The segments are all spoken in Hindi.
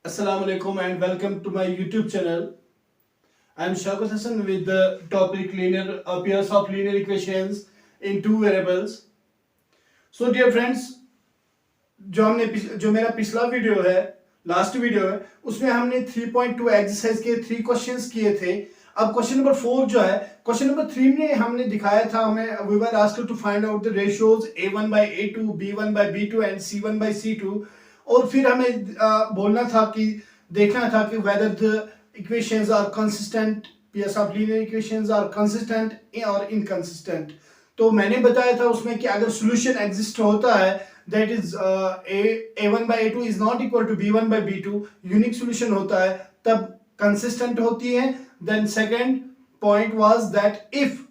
Assalamu alaikum and welcome to my YouTube channel. I am Shaukat Hassan with the topic linear pairs of linear equations in two variables. So dear friends, जो मेरा पिछला वीडियो है, लास्ट वीडियो है, उसमें हमने 3.2 एक्सरसाइज के 3 क्वेश्चंस किए थे. अब क्वेश्चन नंबर 4 जो है, क्वेश्चन नंबर 3 में हमने दिखाया था, हमें we were asked to find out the ratios a1 by a2, b1 by b2 and c1 by c2. और फिर हमें बोलना था कि देखना था कि whether the equations are consistent, pairs of linear equations are consistent or inconsistent. तो मैंने बताया था उसमें कि अगर solution exist होता है, that is a1 by a2 is not equal to b1 by b2, unique solution होता है, तब consistent होती है. Then second point was that if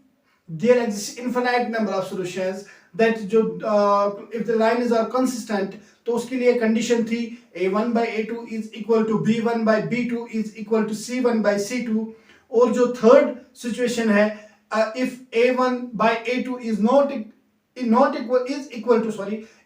there exists infinite number of solutions, that जो if the lines are consistent, तो उसके लिए कंडीशन थी a1 by a2 is equal to b1 by b2 is equal to c1 by c2. और जो थर्ड सिचुएशन है, if a1 by a2 is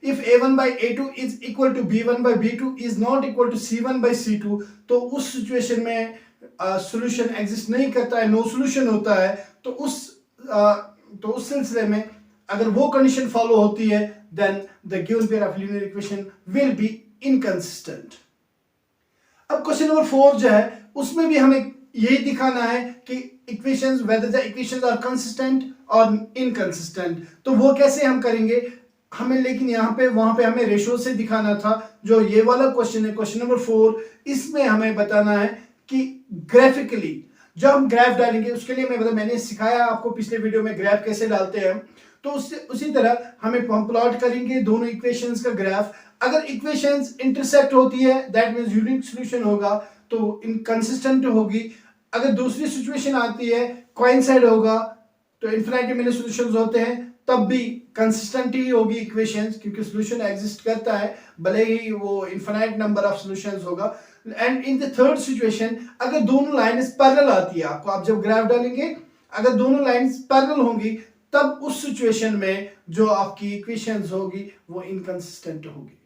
if a1 by a2 is equal to b1 by b2 is not equal to c1 by c2, तो उस सिचुएशन में सॉल्यूशन एग्जिस्ट नहीं करता है, नो सॉल्यूशन होता है. तो उस सिलसिले में अगर वो कंडीशन फॉलो होती है, then the given pair of linear equation will be inconsistent. अब क्वेश्चन नंबर 4 जो है, उसमें भी हमें यही दिखाना है कि equations whether the equations are consistent or inconsistent. तो वो कैसे हम करेंगे हमें, लेकिन यहाँ पे वहां पे हमें रेशियो से दिखाना था. जो ये वाला क्वेश्चन है, क्वेश्चन नंबर 4, इसमें हमें बताना है कि ग्राफिकली जब हम ग्राफ डालेंगे, उसके लिए मैंने सिखाया आपको पिछले वीडियो में ग्राफ कैसे डालते हैं. तो उसी तरह हम प्लॉट करेंगे दोनों इक्वेशंस का ग्राफ. अगर इक्वेशंस इंटरसेक्ट होती है, दैट मींस यूनिक सॉल्यूशन होगा, तो इनकंसिस्टेंट होगी. अगर दूसरी सिचुएशन आती है, कोइंसाइड होगा, तो इनफिनिटी मेनी सॉल्यूशंस होते हैं, तब भी कंसिस्टेंट ही होगी इक्वेशंस, क्योंकि सॉल्यूशन एग्जिस्ट करता है, भले ही वो इनफिनिट नंबर ऑफ सॉल्यूशंस होगा. And in the third situation, अगर दोनों लाइंस पैरेलल आती है, आपको आप जब ग्राफ डालेंगे, अगर दोनों लाइंस पैरेलल होंगी, तब उस सिचुएशन में जो आपकी इक्वेशंस होगी वो इनकंसिस्टेंट होगी.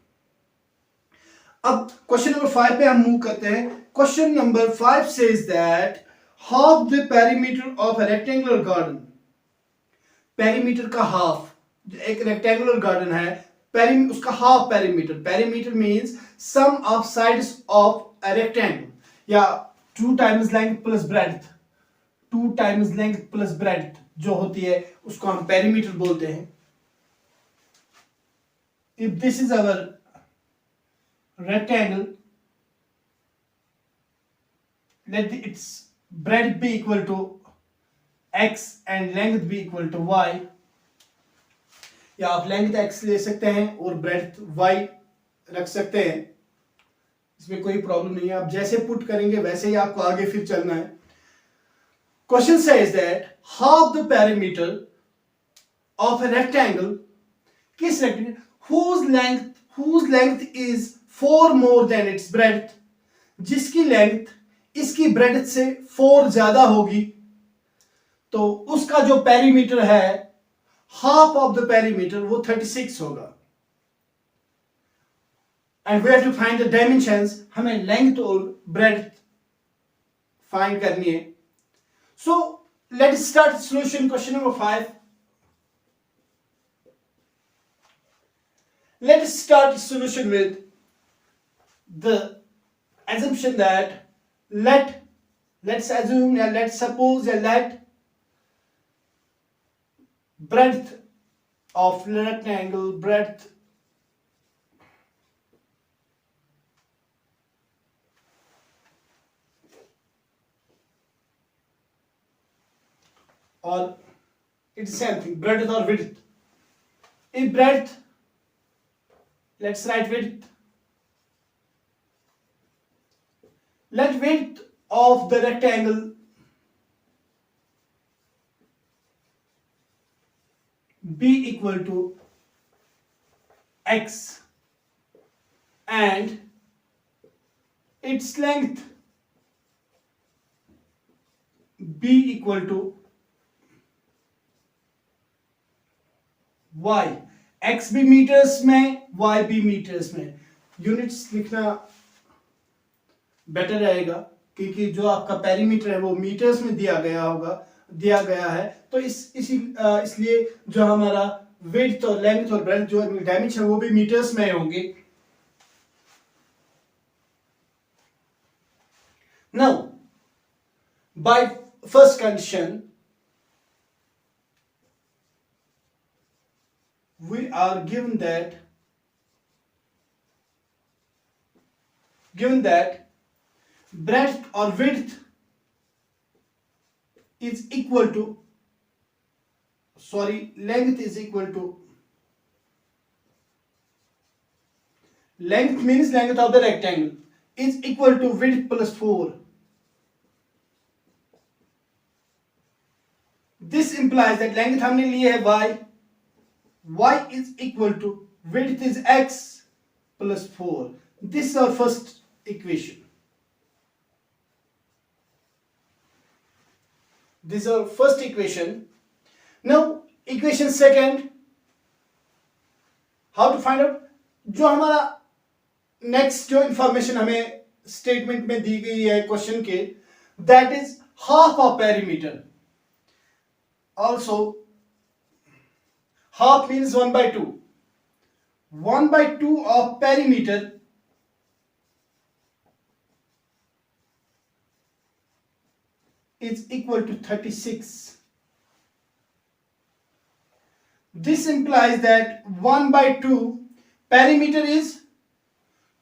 अब क्वेश्चन नंबर 5 पे हम मूव करते हैं. Question number 5 says that half the perimeter of a rectangular garden. Perimeter का हाफ, एक रेक्टेंगुलर गार्डन है, उसका half perimeter. Perimeter means sum of sides of a rectangle, या 2 times length plus breadth. 2 times length plus breadth जो होती है, उसको हम पेरीमीटर बोलते हैं. If this is our rectangle, let its breadth be equal to x and length be equal to y. या आप लेंथ x ले सकते हैं और ब्रेड्थ y रख सकते हैं, इसमें कोई प्रॉब्लम नहीं है. आप जैसे पुट करेंगे वैसे ही आपको आगे फिर चलना है. Question says that half the perimeter of a rectangle, किस rectangle, whose length is 4 more than its breadth, जिसकी लेंथ इसकी ब्रेड्थ से 4 ज्यादा होगी, तो उसका जो पेरीमीटर है, हाफ ऑफ द पेरीमीटर, वो 36 होगा. And we have to find the dimensions, हमें लेंथ और ब्रेड्थ फाइंड करनी है. So let's start solution. Question number 5. Let's start solution with the assumption that let's suppose let breadth of rectangle, breadth or it's same thing, breadth or width. If breadth, let's write width. Let width of the rectangle be equal to x and its length be equal to y. x भी मीटर्स में, y भी मीटर्स में. यूनिट्स लिखना बेटर रहेगा, क्योंकि जो आपका पेरीमीटर है वो मीटर्स में दिया गया है। तो इसलिए जो हमारा विड्थ और लेंथ और ब्रेड्थ जो डायमेंशन है वो भी मीटर्स में होंगे। Now by first condition we are given that breadth or width is equal to length is equal to length means length of the rectangle is equal to width plus 4. This implies that length हमने ली है y is equal to width is x plus 4. This is our first equation. This is our first equation. Now equation second, how to find out? जो हमारा नेक्स्ट जो इंफॉर्मेशन हमें स्टेटमेंट में दी गई है क्वेश्चन के, that is half of perimeter. Also half means 1/2. 1/2 of perimeter is equal to 36. This implies that 1/2 perimeter is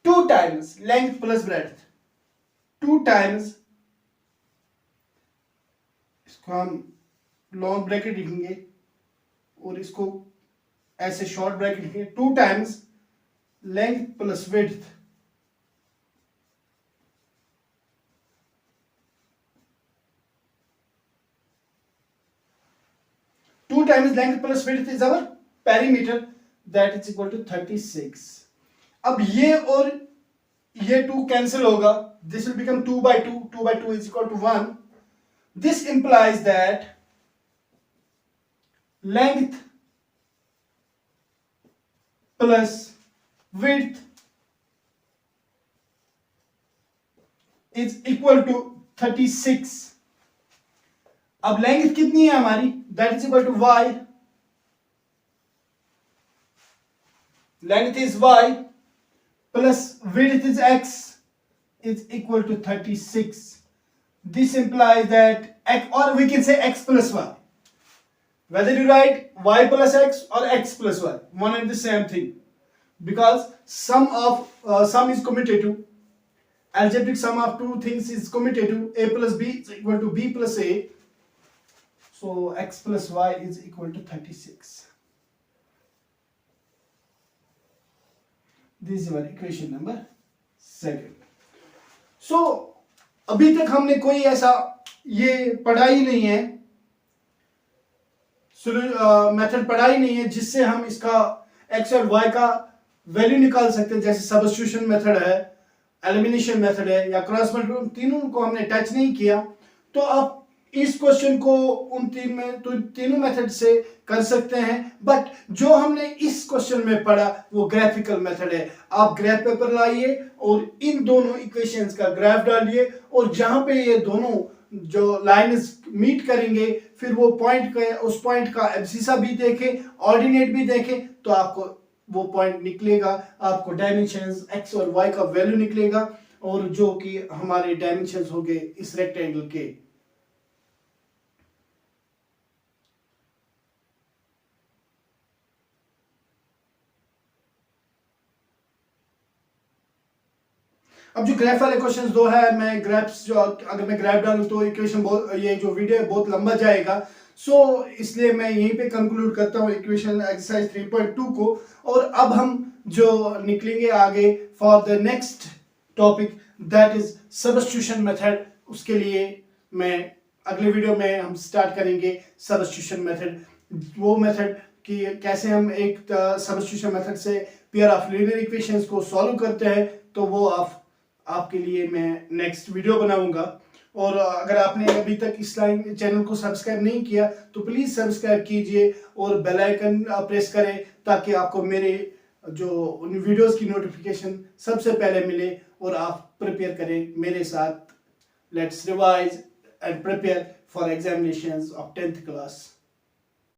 2 times length plus breadth. 2 times, इसको हम लॉन्ग ब्रैकेट लिखेंगे और इसको ऐसे शॉर्ट ब्रैकेट लिखेंगे. 2 times length plus width. Two times length plus width is our perimeter, that is equal to 36. अब ये और ये 2 कैंसिल होगा. This will become 2/2. 2/2 is equal to 1. This implies that length plus width is equal to 36. अब लेंथ कितनी है हमारी? That is equal to y. Length is y plus width is x is equal to 36. This implies that x, or we can say x plus y. Whether you write y plus x or x plus y, one and the same thing, because sum is commutative. Algebraic sum of two things is commutative. A plus b is equal to b plus a. So x plus y is equal to 36. This is our equation number 2. So अभी तक हमने कोई ऐसा ये पढ़ा ही नहीं है, मेथड पढ़ा ही नहीं है जिससे हम इसका x और y का वैल्यू निकाल सकते हैं. जैसे सब्स्टिट्यूशन मेथड है, एलिमिनेशन मेथड है या क्रॉस मल्टीप्लिकेशन, तीनों को हमने टच नहीं किया. तो आप इस क्वेश्चन को उन तीनों मेथड से कर सकते हैं. बट जो हमने इस क्वेश्चन में पढ़ा वो ग्राफिकल मेथड है. आप ग्राफ पेपर लाइए और इन दोनों इक्वेशंस का ग्राफ डालिए, और जहां पे ये दोनों जो लाइन्स मीट करेंगे फिर वो उस पॉइंट का एब्सिसा भी देखें, ऑर्डिनेट भी देखें, तो आपको वो पॉइंट निकलेगा. आपको डायमेंशंस x और y का वैल्यू निकलेगा, और जो कि हमारे डायमेंशंस हो गए इस रेक्टेंगल के. अब जो ग्राफ वाले क्वेश्चंस दो है, मैं ग्राफ्स जो अगर मैं ग्राफ डालूं तो इक्वेशन ये जो वीडियो है बहुत लंबा जाएगा. सो इसलिए मैं यहीं पे कंक्लूड करता हूँ इक्वेशन एक्सरसाइज 3.2 को. और अब हम जो निकलेंगे आगे for the next topic, that is substitution method. उसके लिए मैं अगले वीडियो में हम स्टार्ट करेंगे सब्स्टिट्यूशन मेथड. वो मेथड कि कैसे हम एक सब्स्टिट्यूशन मेथड से पेयर ऑफ लीनियर इक्वेशंस को सॉल्व करते हैं, तो वो आपके लिए मैं नेक्स्ट वीडियो बनाऊंगा. और अगर आपने अभी तक इस चैनल को सब्सक्राइब नहीं किया तो प्लीज़ सब्सक्राइब कीजिए और बेल आइकन प्रेस करें, ताकि आपको मेरे जो उन वीडियोस की नोटिफिकेशन सबसे पहले मिले और आप प्रिपेयर करें मेरे साथ। Let's revise and prepare for examinations of 10th class.